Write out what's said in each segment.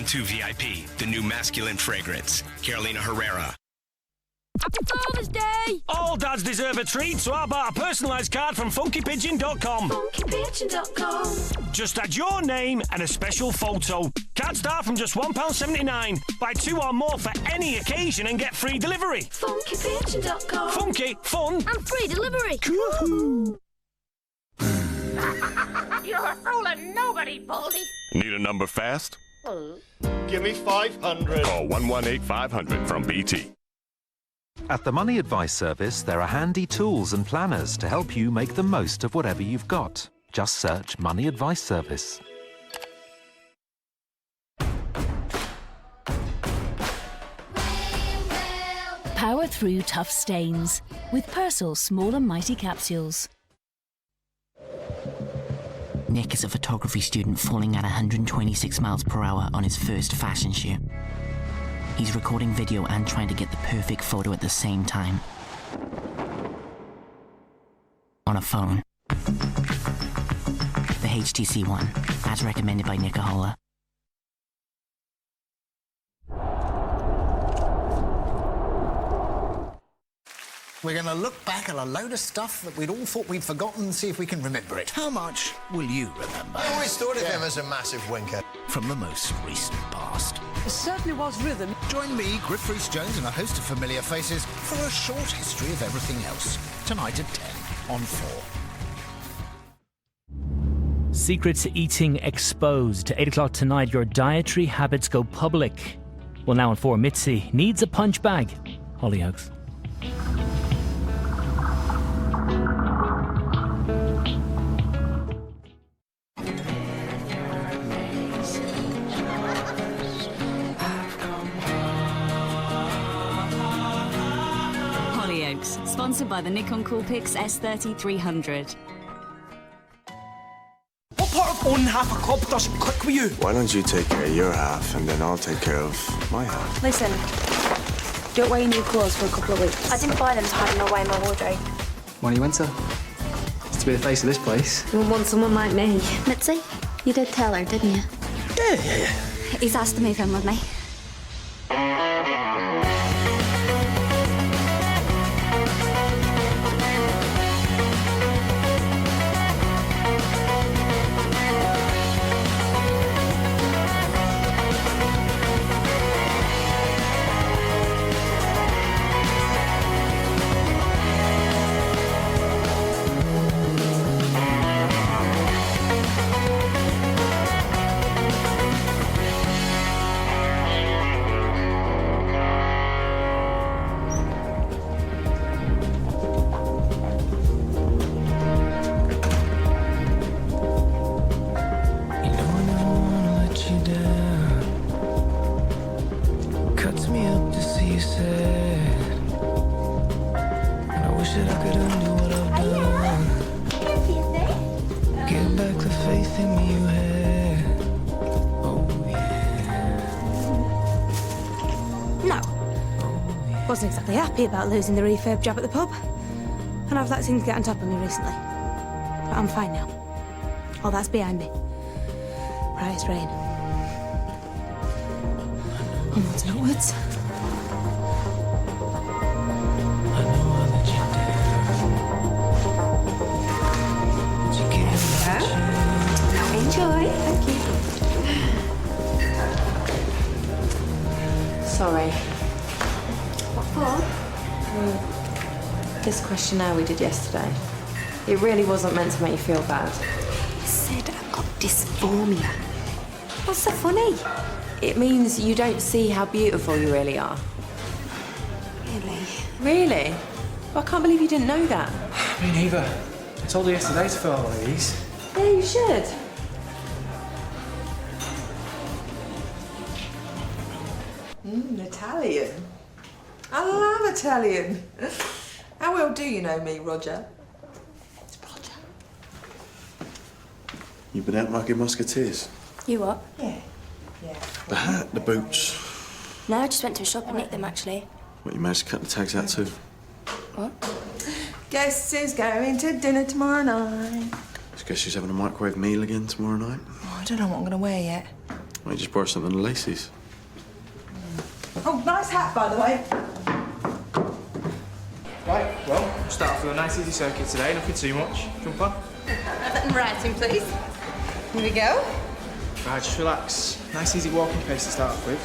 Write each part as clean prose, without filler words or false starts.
312 VIP, the new masculine fragrance. Carolina Herrera. Happy Father's Day! All dads deserve a treat, so how about a personalised card from funkypigeon.com? funkypigeon.com. Just add your name and a special photo. Cards start from just £1.79. Buy 2 or more for any occasion and get free delivery. funkypigeon.com. Funky, fun, and free delivery. Woohoo! You're fooling nobody, Baldy. Need a number fast? Give me 500. Call 118-500 from BT. At the Money Advice Service, there are handy tools and planners to help you make the most of whatever you've got. Just search Money Advice Service. Power through tough stains with Persil Small and Mighty Capsules. Nick is a photography student falling at 126 miles per hour on his first fashion shoot. He's recording video and trying to get the perfect photo at the same time. On a phone. The HTC One, as recommended by Nicohola. We're going to look back at a load of stuff that we'd all thought we'd forgotten and see if we can remember it. How much will you remember? I always thought of him as a massive winker. From the most recent past. It certainly was rhythm. Join me, Griff Rhys-Jones, and a host of familiar faces for a short history of everything else. Tonight at 10 on 4. Secrets eating exposed. 8 o'clock tonight, your dietary habits go public. Well, now on 4, Mitzi needs a punch bag. Hollyoaks. Hollyoaks, sponsored by the Nikon Coolpix S30-300. What part of owning half a club doesn't click with you? Why don't you take care of your half and then I'll take care of my half? Listen, don't wear your new clothes for a couple of weeks. I didn't buy them to hide them away in my wardrobe. Why do you want to? It's to be the face of this place. You want someone like me. Mitzi, you did tell her, didn't you? Yeah. He's asked to move in with me. Wasn't exactly happy about losing the refurb job at the pub. And I've let things get on top of me recently. But I'm fine now. All that's behind me. Right as rain. Onwards and upwards. Enjoy. Thank you. Sorry. What for? This questionnaire we did yesterday. It really wasn't meant to make you feel bad. I said I've got dysphoria. What's so funny? It means you don't see how beautiful you really are. Really? Really? Well, I can't believe you didn't know that. Me neither. I told her yesterday to fill out one of these. Yeah, you should. Italian. I love Italian. How well do you know me, Roger? It's Roger. You've been out mugging musketeers? You what? Yeah. The hat, the boots. No, I just went to a shop and nicked them, actually. What, you managed to cut the tags out too? What? Guess who's going to dinner tomorrow night? I guess she's having a microwave meal again tomorrow night. Oh, I don't know what I'm going to wear yet. I just bought something to Lacey's. Oh, nice hat, by the way. Right, well, start off with a nice easy circuit today, nothing too much. Jump on. Writing, please. Here we go. Right, just relax. Nice easy walking pace to start off with.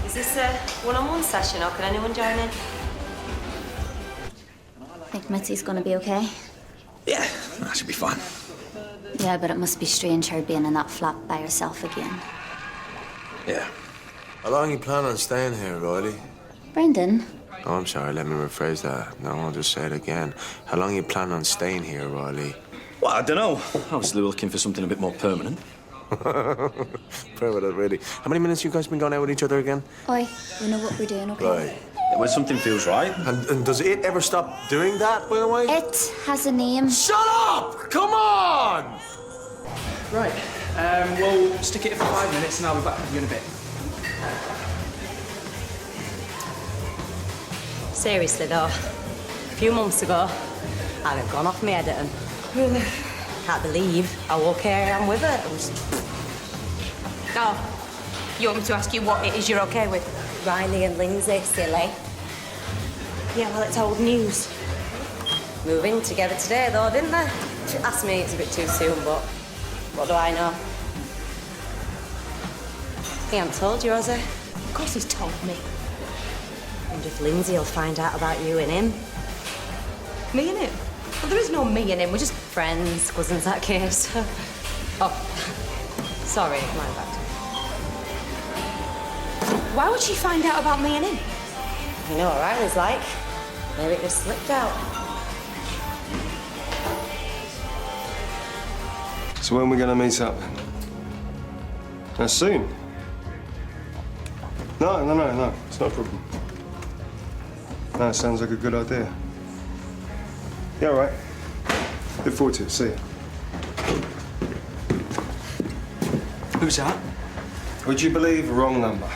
Is this a one-on-one session or can anyone join in? Think Mitzi's gonna be okay? Yeah, that should be fine. Yeah, but it must be strange her being in that flat by herself again. Yeah. How long you plan on staying here, Riley? Brendan? Oh, I'm sorry, let me rephrase that. No, I'll just say it again. How long you plan on staying here, Riley? Well, I don't know. Obviously looking for something a bit more permanent. Permanent, really. How many minutes you guys been going out with each other again? Oi, we know what we're doing, okay? Right. Yeah, when something feels right. And does it ever stop doing that, by the way? It has a name. Shut up! Come on! Right, we'll stick it for 5 minutes and I'll be back with you in a bit. Seriously, though, a few months ago, I'd have gone off my head at him. Really? Can't believe how okay I am with it. Oh, you want me to ask you what it is you're okay with? Riley and Lindsay, silly. Yeah, well, it's old news. Moving together today, though, didn't they? Ask me, it's a bit too soon, but what do I know? He hasn't told you, has he? Of course he's told me. And if Lindsay will find out about you and him. Me and him? Well, there is no me and him, we're just... Friends, cousins, that case. Oh, sorry, my bad. Why would she find out about me and him? You know what Riley's like. Maybe it just slipped out. So when are we going to meet up? Soon? No. It's not a problem. No, sounds like a good idea. Yeah, all right. Look forward to it. See you. Who's that? Would you believe? Wrong number.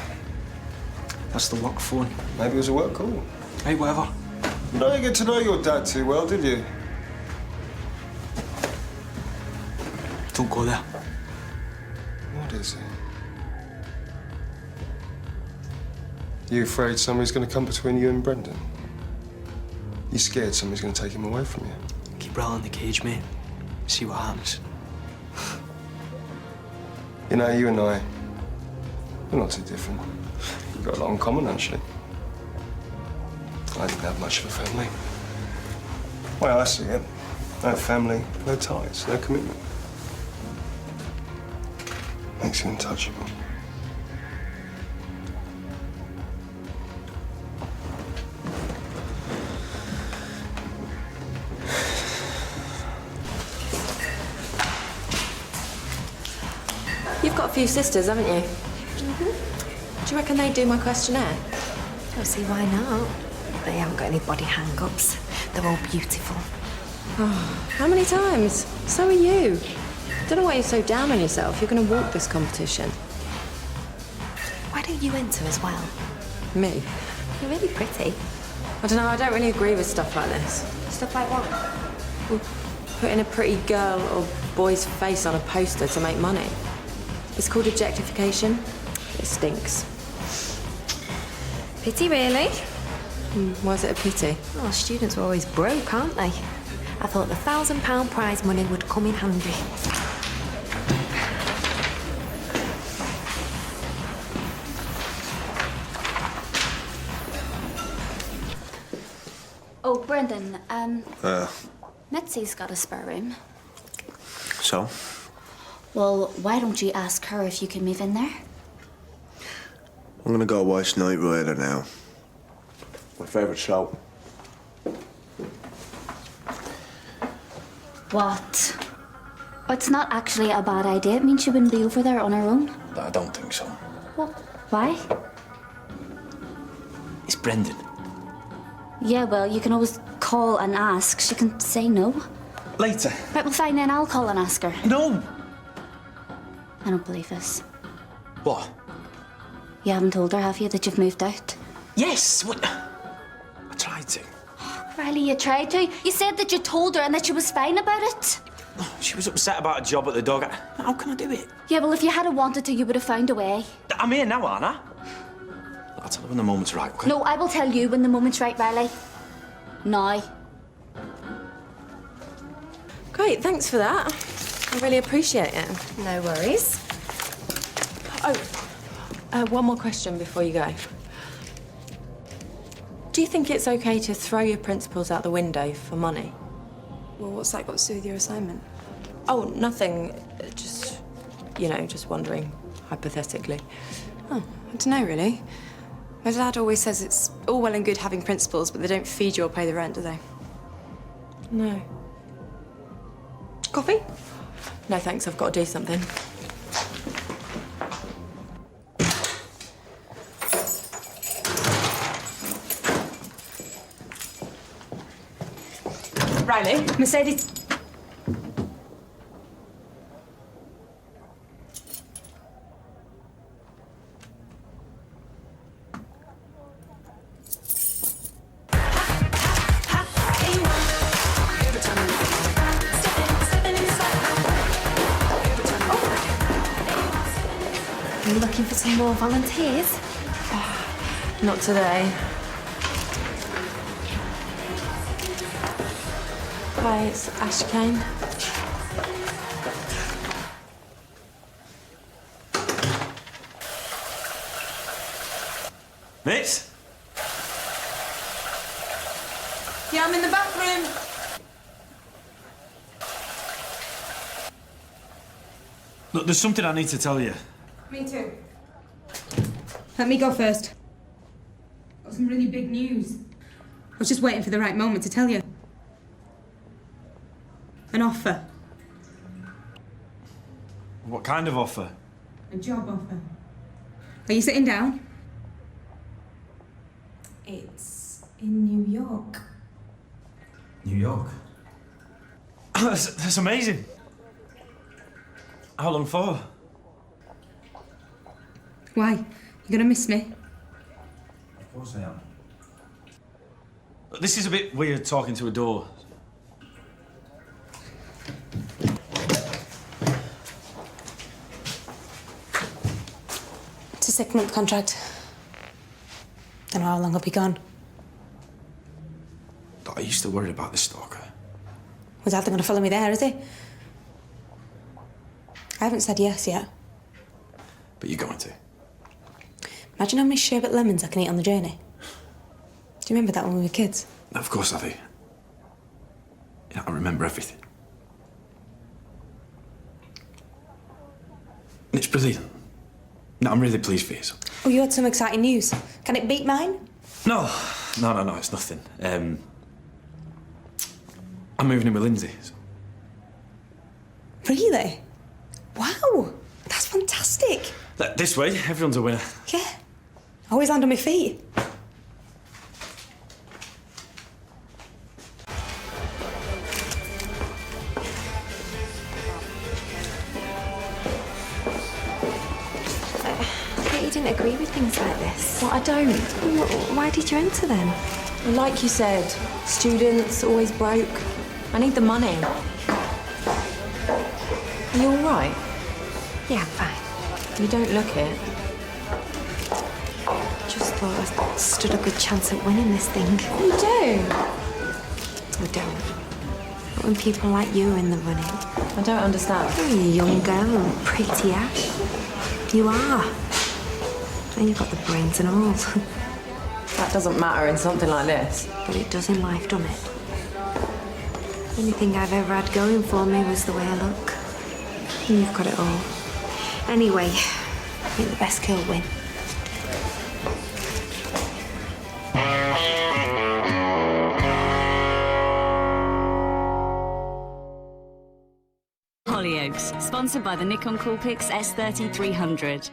That's the work phone. Maybe it was a work call. Hey, whatever. You don't get to know your dad too well, did you? Don't go there. What is it? You afraid somebody's going to come between you and Brendan? You scared somebody's going to take him away from you? Keep rattling the cage, mate. See what happens. You know, you and I, we're not too different. We've got a lot in common, actually. I didn't have much of a family. Well, I see it. No family, no ties, no commitment. Makes you untouchable. You've got a few sisters, haven't you? Mm-hmm. Do you reckon they do my questionnaire? Don't see why not. They haven't got any body hang-ups. They're all beautiful. Oh, how many times? So are you. Don't know why you're so down on yourself. You're going to walk this competition. Why don't you enter as well? Me? You're really pretty. I don't know, I don't really agree with stuff like this. Stuff like what? Well, putting a pretty girl or boy's face on a poster to make money. It's called objectification. It stinks. Pity, really? Why is it a pity? Well, students are always broke, aren't they? I thought the £1,000 prize money would come in handy. Oh, Brendan, Mitzi's got a spare room. So? Well, why don't you ask her if you can move in there? I'm gonna go watch Knight Rider now. My favourite show. What? It's not actually a bad idea. It means she wouldn't be over there on her own. I don't think so. Well, why? It's Brendan. Yeah, well, you can always call and ask. She can say no. Later. Right, well, fine then. I'll call and ask her. No! I don't believe this. What? You haven't told her, have you, that you've moved out? Yes! What? I tried to. Riley, you tried to. You said that you told her and that she was fine about it. She was upset about a job at the dog. How can I do it? Yeah, well, if you hadn't wanted to, you would have found a way. I'm here now, aren't I? I'll tell her when the moment's right, okay? No, I will tell you when the moment's right, Riley. Now. Great, thanks for that. I really appreciate it. No worries. Oh, one more question before you go. Do you think it's okay to throw your principles out the window for money? Well, what's that got to do with your assignment? Oh, nothing. Just, just wondering, hypothetically. Oh, I don't know, really. My dad always says it's all well and good having principles, but they don't feed you or pay the rent, do they? No. Coffee? No, thanks. I've got to do something. Riley, Mercedes. Are you looking for some more volunteers? Not today. Hi, it's Ash Kane. Miss? Yeah, I'm in the bathroom. Look, there's something I need to tell you. Me too. Let me go first. Got some really big news. I was just waiting for the right moment to tell you. An offer. What kind of offer? A job offer. Are you sitting down? It's in New York. New York? That's amazing. How long for? Why? You gonna miss me? Of course I am. This is a bit weird talking to a door. It's a 6-month contract. Don't know how long I'll be gone. Are you still worried about this stalker? Was Arthur gonna follow me there, is he? I haven't said yes yet. But you're going to. Imagine how many sherbet lemons I can eat on the journey. Do you remember that when we were kids? Of course I do. Yeah, I remember everything. It's brilliant. No, I'm really pleased for you. Oh, you had some exciting news. Can it beat mine? No, it's nothing. I'm moving in with Lindsay. So. Really? Wow, that's fantastic. This way, everyone's a winner. Yeah, I always land on my feet. You didn't agree with things like this. Well, I don't. Why did you enter then? Like you said, students always broke. I need the money. Are you all right? Yeah, I'm fine. You don't look it. Just thought I stood a good chance at winning this thing. You do? I don't. But when people like you are in the running... I don't understand. You're a young girl and pretty, Ash. You are. And you've got the brains and all. That doesn't matter in something like this. But it does in life, doesn't it? The only thing I've ever had going for me was the way I look. And you've got it all. Anyway, I think the best girl win. Hollyoaks, sponsored by the Nikon Coolpix S30-300.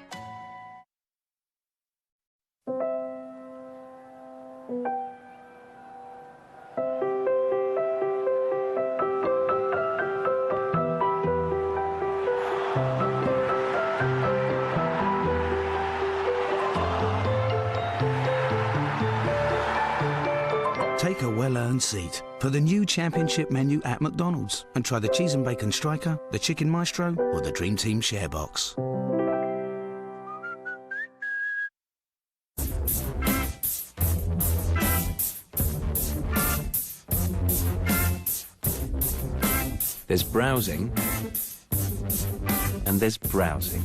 Take a well-earned seat. for the new championship menu at McDonald's and try the cheese and bacon striker, the chicken maestro, or the Dream Team share box. There's browsing, and there's browsing.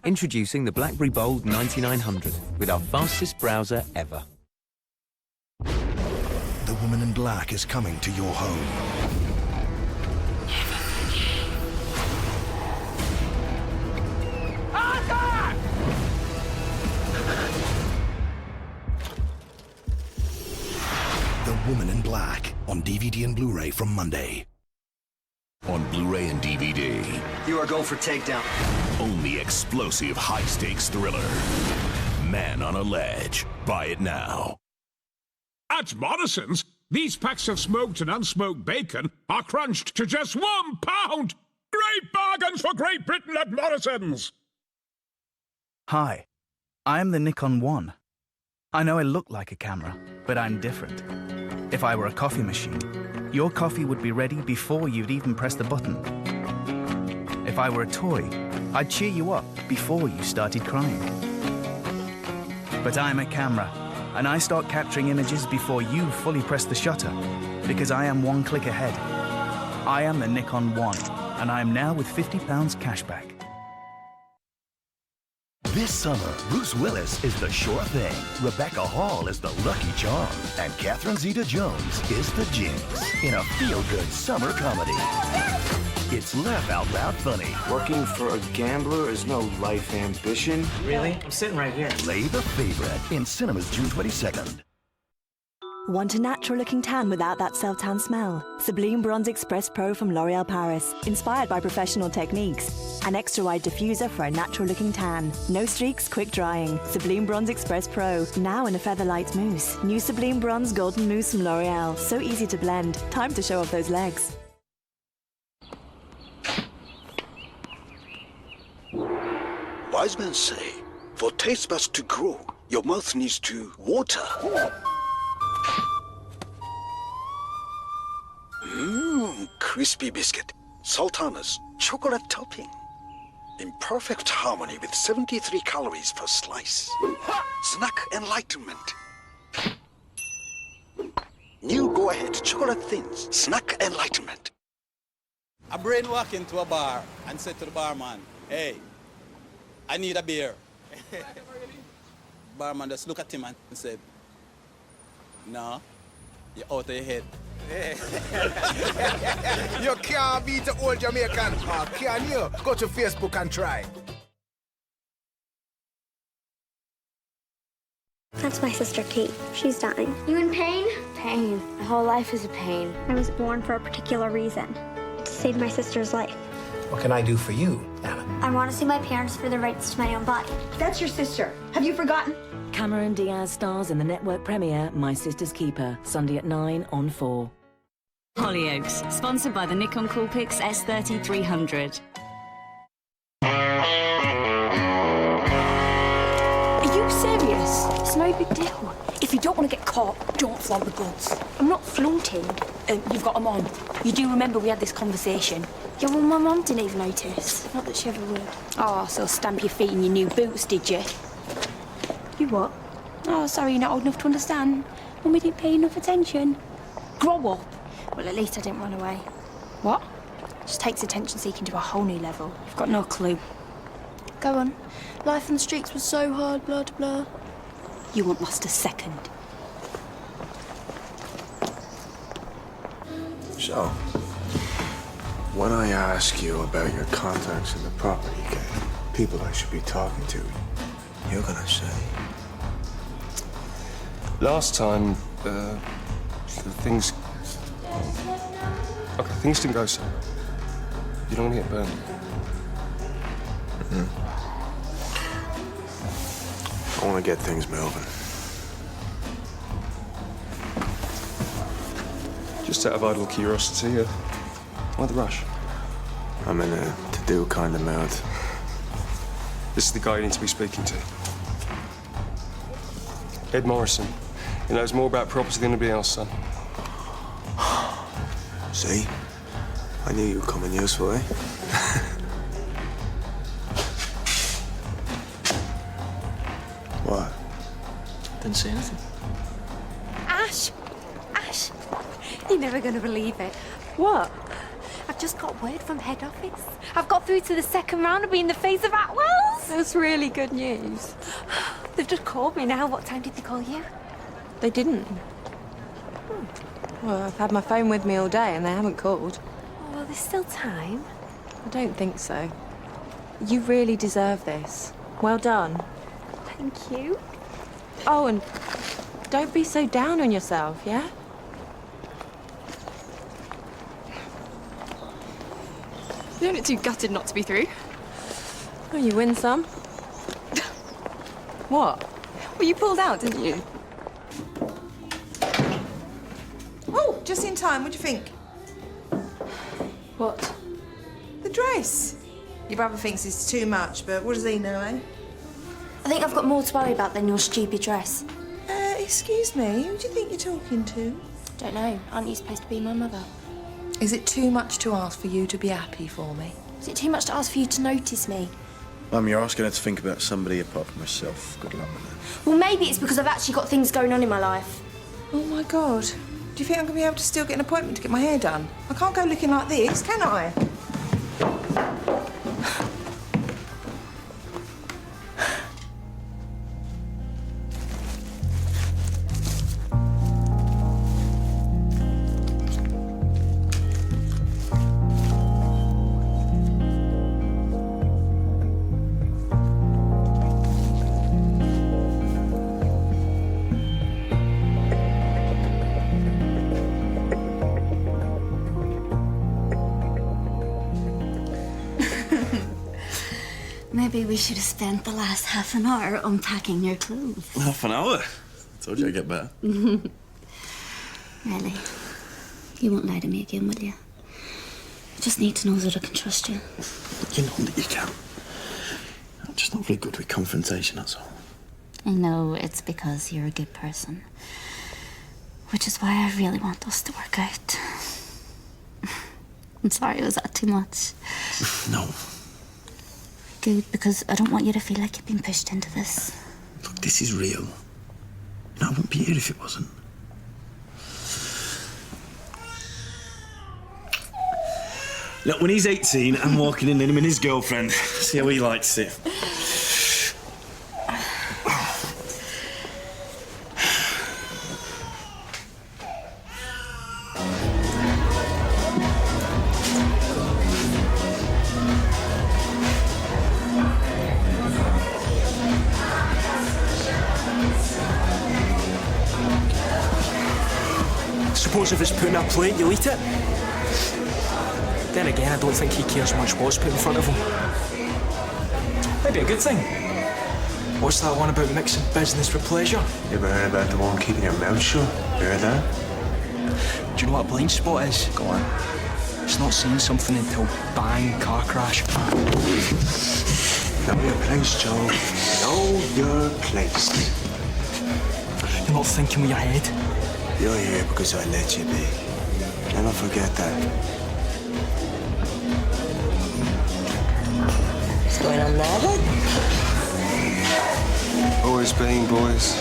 Introducing the BlackBerry Bold 9900 with our fastest browser ever. The Woman in Black is coming to your home. The Woman in Black on DVD and Blu-ray from Monday. On Blu-ray and DVD. You are going for takedown. Only explosive high-stakes thriller. Man on a Ledge. Buy it now. At Morrison's, these packs of smoked and unsmoked bacon are crunched to just £1. Great bargains for Great Britain at Morrison's. Hi, I am the Nikon One. I know I look like a camera, but I'm different. If I were a coffee machine, your coffee would be ready before you'd even press the button. If I were a toy, I'd cheer you up before you started crying. But I'm a camera, and I start capturing images before you fully press the shutter, because I am one click ahead. I am the Nikon One, and I am now with £50 cashback. This summer, Bruce Willis is the sure thing, Rebecca Hall is the lucky charm, and Catherine Zeta-Jones is the jinx in a feel-good summer comedy. It's laugh out loud funny. Working for a gambler is no life ambition. Really? I'm sitting right here. Play the Favorite in cinemas June 22nd. Want a natural-looking tan without that self-tan smell? Sublime Bronze Express Pro from L'Oréal Paris. Inspired by professional techniques. An extra-wide diffuser for a natural-looking tan. No streaks, quick drying. Sublime Bronze Express Pro. Now in a feather light mousse. New Sublime Bronze Golden Mousse from L'Oréal. So easy to blend. Time to show off those legs. Wise men say, for taste buds to grow, your mouth needs to water. Crispy biscuit. Sultana's chocolate topping. In perfect harmony with 73 calories per slice. Snack enlightenment. New Go-Ahead chocolate thins. Snack enlightenment. A brain walk into a bar and said to the barman, "Hey, I need a beer." Barman just looked at him and said, "No, you're out of your head." You can't beat the old Jamaican, can you? Go to Facebook and try. That's my sister Kate. She's dying. You in pain? Pain. My whole life is a pain. I was born for a particular reason. To save my sister's life. What can I do for you, Anna? I want to see my parents for the rights to my own body. That's your sister. Have you forgotten? Cameron Diaz stars in the network premiere My Sister's Keeper, Sunday at 9 on 4. Hollyoaks, sponsored by the Nikon Coolpix S30-300. Are you serious? It's no big deal. If you don't want to get caught, don't flaunt the goods. I'm not flaunting. You've got them on. You do remember we had this conversation? Yeah, well, my mum didn't even notice. Not that she ever would. Oh, so stamp your feet in your new boots, did you? You what? Oh, sorry, you're not old enough to understand. Mummy didn't pay enough attention. Grow up. Well, at least I didn't run away. What? Just takes attention-seeking to a whole new level. You've got no clue. Go on. Life on the streets was so hard, blah, blah, blah. You won't last a second. So, when I ask you about your contacts in the property game, people I should be talking to, you're gonna say... Last time, things... Okay, things didn't go so. You don't want to get burned. I want to get things moving. Just out of idle curiosity, why the rush? I'm in a to-do kind of mood. This is the guy you need to be speaking to. Ed Morrison. He knows more about property than anybody else, son. See? I knew you were coming useful, eh? What? Didn't say anything. Ash! Ash! You're never going to believe it. What? I've just got word from head office. I've got through to the second round of being the face of Atwell's. That's really good news. They've just called me now. What time did they call you? They didn't. Well, I've had my phone with me all day and they haven't called. Oh, well, there's still time. I don't think so. You really deserve this. Well done. Thank you. Oh, and don't be so down on yourself, yeah? You don't look too gutted not to be through. Oh, you win some. What? Well, you pulled out, didn't you? Oh, just in time. What do you think? What? The dress. Your brother thinks it's too much, but what does he know, eh? I think I've got more to worry about than your stupid dress. Excuse me, who do you think you're talking to? Don't know. Aren't you supposed to be my mother? Is it too much to ask for you to be happy for me? Is it too much to ask for you to notice me? Mum, you're asking her to think about somebody apart from herself. Good luck with that. Well, maybe it's because I've actually got things going on in my life. Oh, my God. Do you think I'm going to be able to still get an appointment to get my hair done? I can't go looking like this, can I? Maybe we should have spent the last half an hour unpacking your clothes. Half an hour? I told you I'd get better. Really? You won't lie to me again, will you? I just need to know that I can trust you. You know that you can. I'm just not very good with confrontation, that's all. I know it's because you're a good person. Which is why I really want us to work out. I'm sorry, was that too much? No. Good, because I don't want you to feel like you've been pushed into this. Look, this is real. No, I wouldn't be here if it wasn't. Look, when he's 18, I'm walking in him and his girlfriend. See how he likes it. Suppose if it's put in a plate, you'll eat it. Then again, I don't think he cares much what's put in front of him. Maybe a good thing. What's that one about mixing business with pleasure? You ever heard about the one keeping your mouth shut? You heard that? Do you know what a blind spot is? Go on. It's not seeing something until bang, car crash. Know your place, Joe. Know your place. You're not thinking with your head. You're here because I let you be. Never forget that. What's going on there, then? Always been, boys.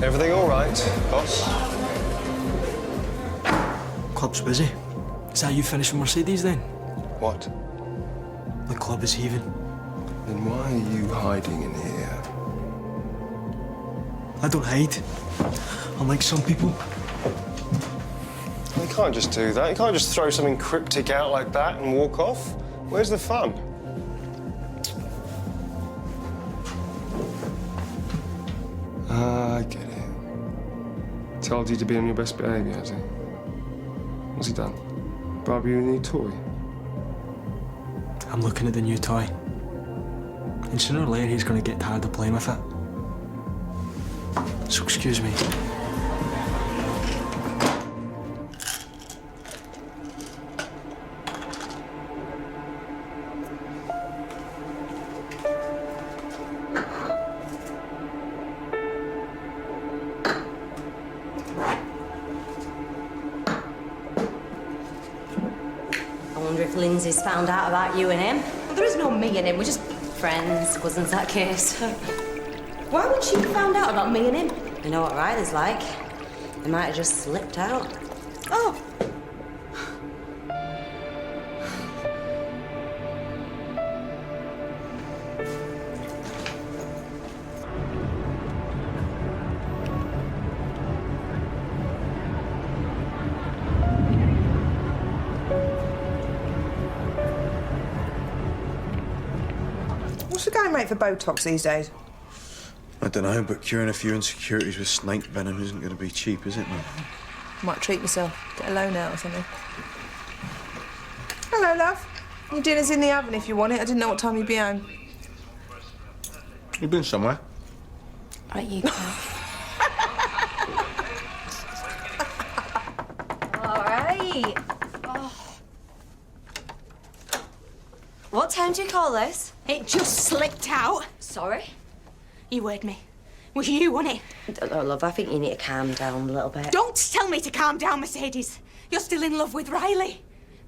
Everything all right, boss? Club's busy. Is that you finished with Mercedes then? What? The club is heaving. Then why are you hiding in here? I don't hide. Unlike some people. You can't just do that. You can't just throw something cryptic out like that and walk off. Where's the fun? I get it. Told you to be on your best behaviour, has he? What's he done? Buy you a new toy? I'm looking at the new toy. And sooner or later he's going to get tired of playing with it. So excuse me. I wonder if Lindsay's found out about you and him. Well, there is no me and him. We're just Friends, cousins, that case. Why would she have found out about me and him? You know what Riley's like. They might have just slipped out. Oh. What's the going rate for Botox these days? I don't know, but curing a few insecurities with snake venom isn't going to be cheap, is it, man? Might treat myself. Get a loan out or something. Hello, love. Your dinner's in the oven if you want it. I didn't know what time you'd be home. You've been somewhere. Right, you go. All right. Oh. What time do you call this? It just slipped out. Sorry? You heard me. Was you, wasn't it? Oh, love, I think you need to calm down a little bit. Don't tell me to calm down, Mercedes. You're still in love with Riley.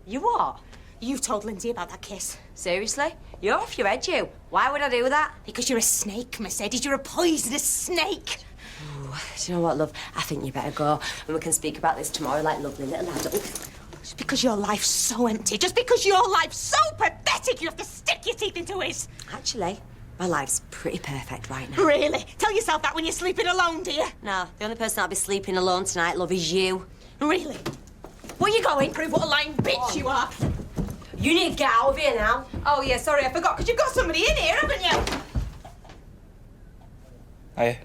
You what? You told Lindsay about that kiss. Seriously? You're off your head, you. Why would I do that? Because you're a snake, Mercedes. You're a poisonous snake. Ooh, do you know what, love? I think you better go, and we can speak about this tomorrow like lovely little adults. Just because your life's so empty, just because your life's so pathetic, you have to stick your teeth into his. Actually, my life's pretty perfect right now. Really? Tell yourself that when you're sleeping alone, do you? No, the only person I'll be sleeping alone tonight, love, is you. Really? Where you going? Prove what a lying bitch you are. You need to get out of here now. Oh, yeah, sorry, I forgot, because you've got somebody in here, haven't you? Aye.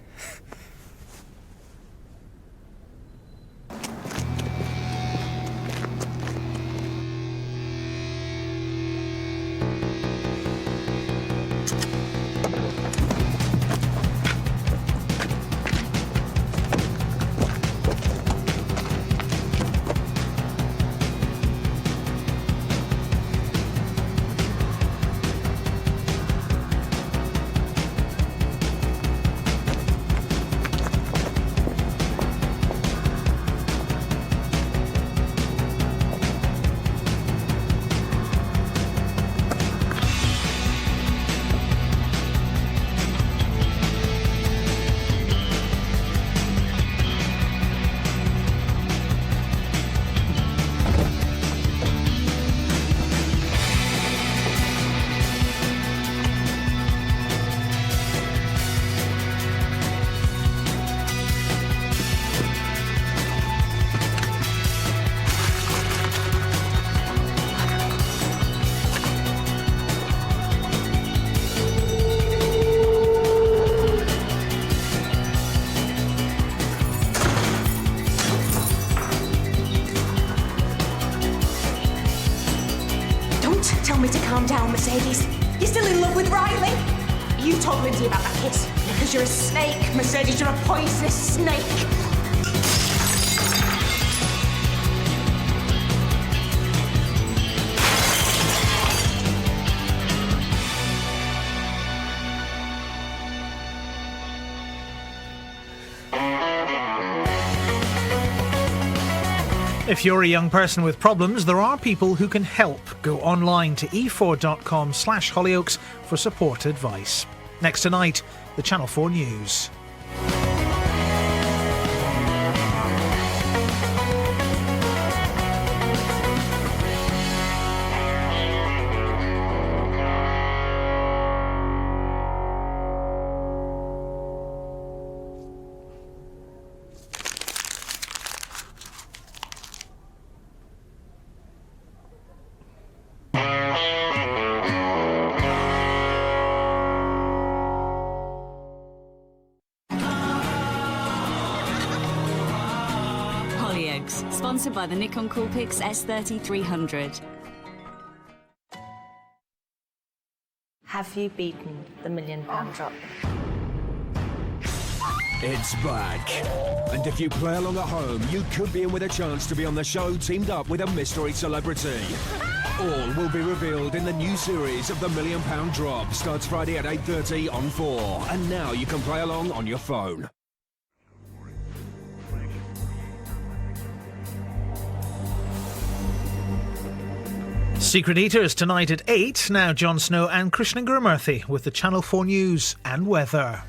Tell me to calm down, Mercedes. You're still in love with Riley. You told Lindsay about that kiss. Because you're a snake, Mercedes. You're a poisonous snake. If you're a young person with problems, there are people who can help. Go online to e4.com/Hollyoaks for support advice. Next tonight, the Channel 4 News. Sponsored by the Nikon Coolpix S30-300. Have you beaten the £1 million drop? It's back. And if you play along at home, you could be in with a chance to be on the show teamed up with a mystery celebrity. All will be revealed in the new series of the £1 Million Drop. Starts Friday at 8:30 on 4. And now you can play along on your phone. Secret Eaters tonight at 8. Now Jon Snow and Krishnan Gurumurthy with the Channel 4 News and weather.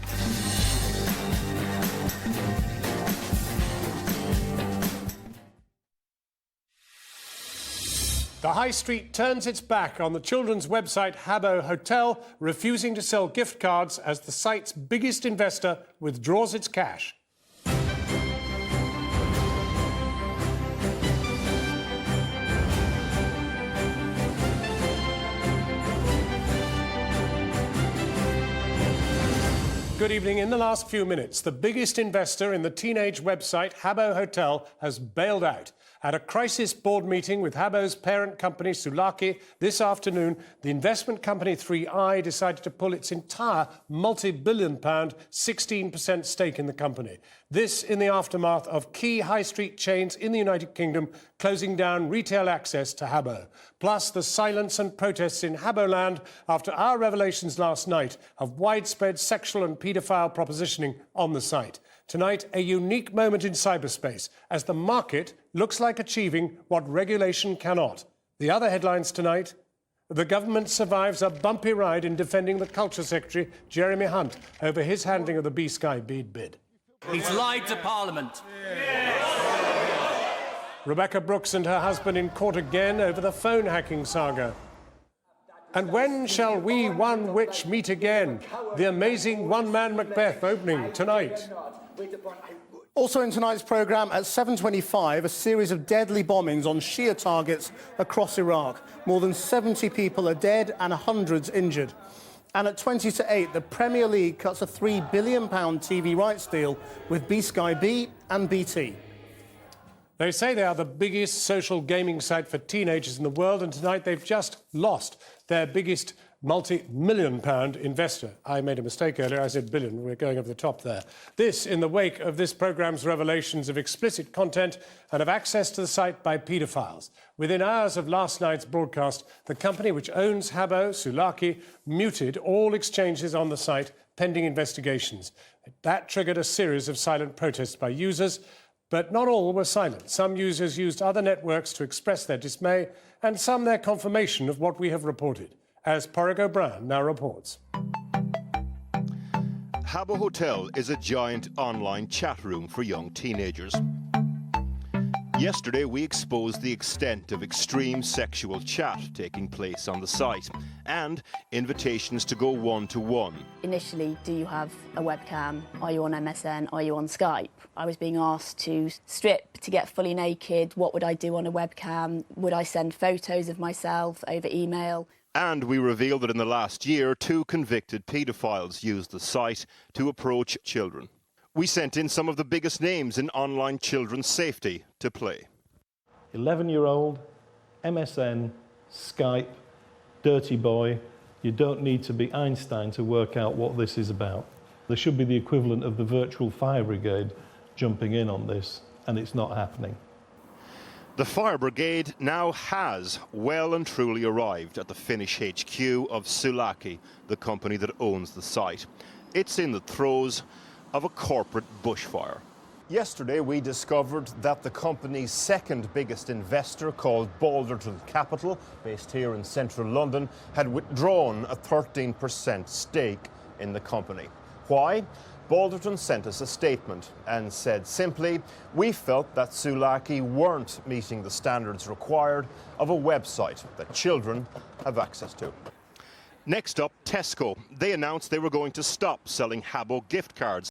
The High Street turns its back on the children's website Habbo Hotel, refusing to sell gift cards as the site's biggest investor withdraws its cash. Good evening. In the last few minutes, the biggest investor in the teenage website Habbo Hotel has bailed out. At a crisis board meeting with Habbo's parent company Sulaki this afternoon, the investment company 3i decided to pull its entire multi-billion-pound 16% stake in the company. This in the aftermath of key high street chains in the United Kingdom closing down retail access to Habbo. Plus the silence and protests in Habboland after our revelations last night of widespread sexual and paedophile propositioning on the site. Tonight, a unique moment in cyberspace as the market looks like achieving what regulation cannot. The other headlines tonight: the government survives a bumpy ride in defending the Culture Secretary, Jeremy Hunt, over his handling of the B-Sky bid. He's lied to Parliament. Rebecca Brooks and her husband in court again over the phone hacking saga. And when shall we one witch meet again? The amazing one-man Macbeth opening tonight. Also in tonight's programme at 7:25, a series of deadly bombings on Shia targets across Iraq. More than 70 people are dead and hundreds injured. And at 20:08, the Premier League cuts a £3 billion TV rights deal with B-Sky B and BT. They say they are the biggest social gaming site for teenagers in the world, and tonight they've just lost their biggest multi-million-pound investor. I made a mistake earlier, I said billion, we're going over the top there. This in the wake of this programme's revelations of explicit content and of access to the site by paedophiles. Within hours of last night's broadcast, the company which owns Habbo, Sulaki, muted all exchanges on the site pending investigations. That triggered a series of silent protests by users, but not all were silent. Some users used other networks to express their dismay, and some their confirmation of what we have reported. As Porrick O'Brien now reports. Habbo Hotel is a giant online chat room for young teenagers. Yesterday, we exposed the extent of extreme sexual chat taking place on the site and invitations to go one-to-one. Initially, do you have a webcam? Are you on MSN? Are you on Skype? I was being asked to strip, to get fully naked. What would I do on a webcam? Would I send photos of myself over email? And we revealed that in the last year, 2 convicted paedophiles used the site to approach children. We sent in some of the biggest names in online children's safety to play. 11-year-old, MSN, Skype, dirty boy. You don't need to be Einstein to work out what this is about. There should be the equivalent of the virtual fire brigade jumping in on this, and it's not happening. The fire brigade now has well and truly arrived at the Finnish HQ of Sulaki, the company that owns the site. It's in the throes of a corporate bushfire. Yesterday, we discovered that the company's second biggest investor, called Balderton Capital, based here in central London, had withdrawn a 13% stake in the company. Why? Balderton sent us a statement and said simply, we felt that Sulaki weren't meeting the standards required of a website that children have access to. Next up, Tesco. They announced they were going to stop selling Habbo gift cards.